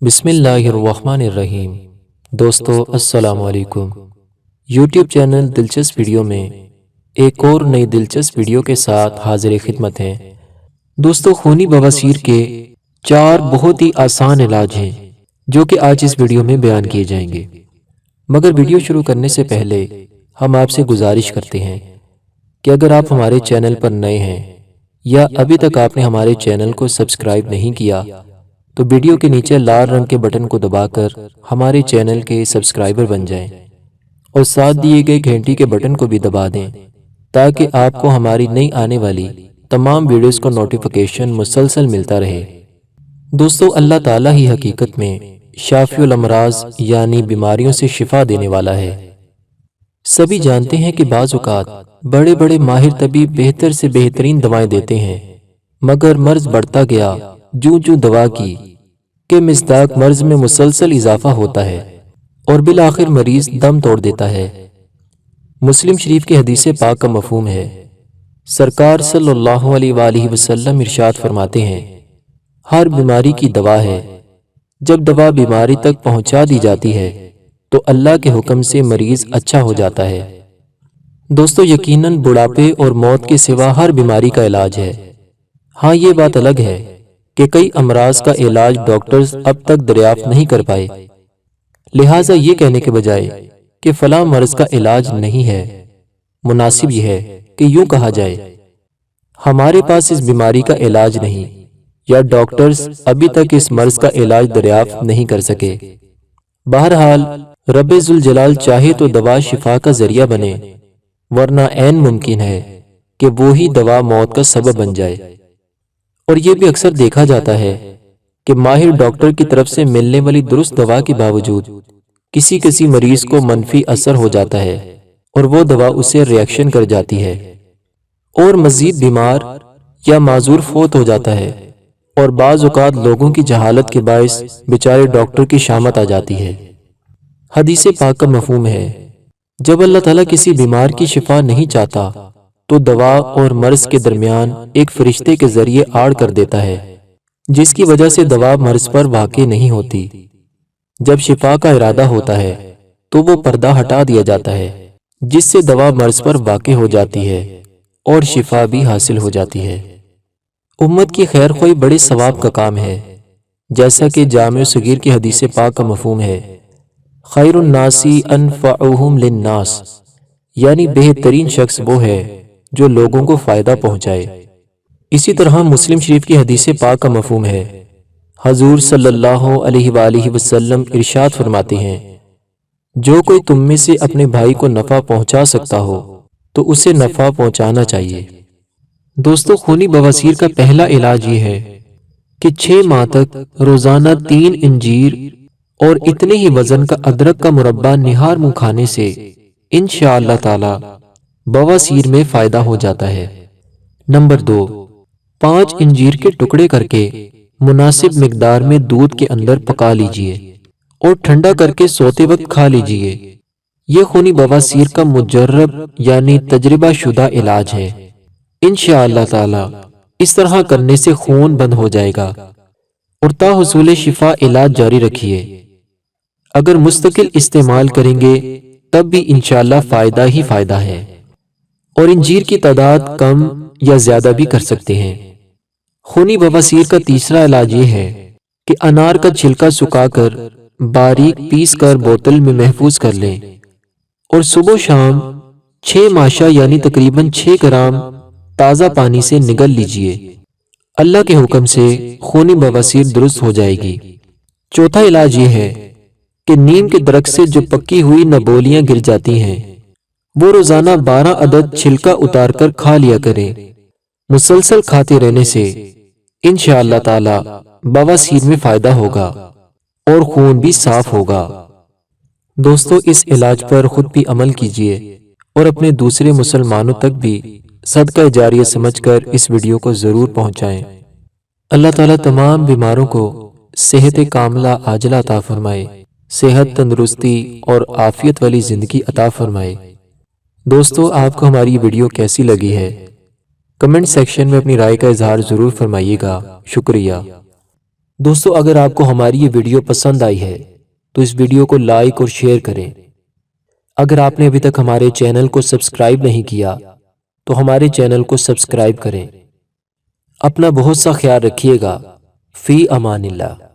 بسم اللہ الرحمن الرحیم۔ دوستو السلام علیکم۔ یوٹیوب چینل دلچسپ ویڈیو میں ایک اور نئی دلچسپ ویڈیو کے ساتھ حاضر خدمت ہیں۔ دوستو خونی بواسیر کے 4 بہت ہی آسان علاج ہیں جو کہ آج اس ویڈیو میں بیان کیے جائیں گے، مگر ویڈیو شروع کرنے سے پہلے ہم آپ سے گزارش کرتے ہیں کہ اگر آپ ہمارے چینل پر نئے ہیں یا ابھی تک آپ نے ہمارے چینل کو سبسکرائب نہیں کیا تو ویڈیو کے نیچے لال رنگ کے بٹن کو دبا کر ہمارے چینل کے سبسکرائبر بن جائیں اور ساتھ دیے گئے گھنٹی کے بٹن کو بھی دبا دیں تاکہ آپ کو ہماری نئی آنے والی تمام ویڈیوز کو نوٹیفیکیشن مسلسل ملتا رہے۔ دوستو اللہ تعالیٰ ہی حقیقت میں شافی الامراض یعنی بیماریوں سے شفا دینے والا ہے۔ سبھی جانتے ہیں کہ بعض اوقات بڑے بڑے ماہر طبیب بہتر سے بہترین دوائیں دیتے ہیں، مگر مرض بڑھتا گیا جو دوا کی کہ مصداق مرض میں مسلسل اضافہ ہوتا ہے اور بالآخر مریض دم توڑ دیتا ہے۔ مسلم شریف کی حدیث پاک کا مفہوم ہے، سرکار صلی اللہ علیہ وآلہ وسلم ارشاد فرماتے ہیں، ہر بیماری کی دوا ہے، جب دوا بیماری تک پہنچا دی جاتی ہے تو اللہ کے حکم سے مریض اچھا ہو جاتا ہے۔ دوستو یقیناً بڑھاپے اور موت کے سوا ہر بیماری کا علاج ہے۔ ہاں یہ بات الگ ہے کہ کئی امراض کا علاج ڈاکٹرز اب تک دریافت نہیں کر پائے، لہٰذا یہ کہنے کے بجائے کہ فلاں مرض کا علاج نہیں ہے، مناسب یہ ہے کہ یوں کہا جائے ہمارے پاس اس بیماری کا علاج نہیں، یا ڈاکٹرز ابھی تک اس مرض کا علاج دریافت نہیں کر سکے۔ بہرحال رب ذوالجلال چاہے تو دوا شفا کا ذریعہ بنے، ورنہ عین ممکن ہے کہ وہی دوا موت کا سبب بن جائے۔ اور یہ بھی اکثر دیکھا جاتا ہے کہ ماہر ڈاکٹر کی طرف سے ملنے والی درست دوا کے باوجود کسی مریض کو منفی اثر ہو جاتا ہے اور وہ دوا اسے ریئیکشن کر جاتی ہے اور مزید بیمار یا معذور فوت ہو جاتا ہے، اور بعض اوقات لوگوں کی جہالت کے باعث بیچارے ڈاکٹر کی شامت آ جاتی ہے۔ حدیث پاک کا مفہوم ہے، جب اللہ تعالیٰ کسی بیمار کی شفا نہیں چاہتا تو دوا اور مرض کے درمیان ایک فرشتے کے ذریعے آڑ کر دیتا ہے، جس کی وجہ سے دوا مرض پر واقع نہیں ہوتی۔ جب شفا کا ارادہ ہوتا ہے تو وہ پردہ ہٹا دیا جاتا ہے، جس سے دوا مرض پر واقع ہو جاتی ہے اور شفا بھی حاصل ہو جاتی ہے۔ امت کی خیر خواہی بڑے ثواب کا کام ہے، جیسا کہ جامع صغیر کی حدیث پاک کا مفہوم ہے، خیر الناس انفعہم للناس، یعنی بہترین شخص وہ ہے جو لوگوں کو فائدہ پہنچائے۔ اسی طرح مسلم شریف کی حدیث پاک کا مفہوم ہے، حضور صلی اللہ علیہ وآلہ وسلم ارشاد فرماتے ہیں، جو کوئی تم میں سے اپنے بھائی کو نفع پہنچا سکتا ہو تو اسے نفع پہنچانا چاہیے۔ دوستو خونی بواسیر کا پہلا علاج یہ ہے کہ 6 ماہ تک روزانہ 3 انجیر اور اتنے ہی وزن کا ادرک کا مربع نہار منہ کھانے سے انشاءاللہ تعالی بواسیر میں فائدہ ہو جاتا ہے۔ نمبر 2، 5 انجیر کے ٹکڑے کر کے مناسب مقدار میں دودھ کے اندر پکا لیجئے اور ٹھنڈا کر کے سوتے وقت کھا لیجئے۔ یہ خونی بواسیر کا مجرب یعنی تجربہ شدہ علاج ہے۔ انشاءاللہ تعالی اس طرح کرنے سے خون بند ہو جائے گا، اور تا حصول شفا علاج جاری رکھیے۔ اگر مستقل استعمال کریں گے تب بھی انشاءاللہ فائدہ ہی فائدہ ہے، اور انجیر کی تعداد کم یا زیادہ بھی کر سکتے ہیں۔ خونی بواسیر کا تیسرا علاج یہ ہے کہ انار کا چھلکا سکھا کر باریک پیس کر بوتل میں محفوظ کر لیں اور صبح و شام 6 ماشا یعنی تقریباً 6 گرام تازہ پانی سے نگل لیجئے۔ اللہ کے حکم سے خونی بواسیر درست ہو جائے گی۔ چوتھا علاج یہ ہے کہ نیم کے درخت سے جو پکی ہوئی نبولیاں گر جاتی ہیں وہ روزانہ 12 عدد چھلکا اتار کر کھا لیا کریں۔ مسلسل کھاتے رہنے سے انشاءاللہ تعالی بواسیر میں فائدہ ہوگا اور خون بھی صاف ہوگا۔ دوستو اس علاج پر خود بھی عمل کیجئے اور اپنے دوسرے مسلمانوں تک بھی صدقہ جاریہ سمجھ کر اس ویڈیو کو ضرور پہنچائیں۔ اللہ تعالیٰ تمام بیماروں کو صحت کاملہ عاجلہ عطا فرمائے، صحت، تندرستی اور عافیت والی زندگی عطا فرمائے۔ دوستو آپ کو ہماری ویڈیو کیسی لگی ہے؟ کمنٹ سیکشن میں اپنی رائے کا اظہار ضرور فرمائیے گا۔ شکریہ۔ دوستو اگر آپ کو ہماری یہ ویڈیو پسند آئی ہے تو اس ویڈیو کو لائک اور شیئر کریں۔ اگر آپ نے ابھی تک ہمارے چینل کو سبسکرائب نہیں کیا تو ہمارے چینل کو سبسکرائب کریں۔ اپنا بہت سا خیال رکھیے گا۔ فی امان اللہ۔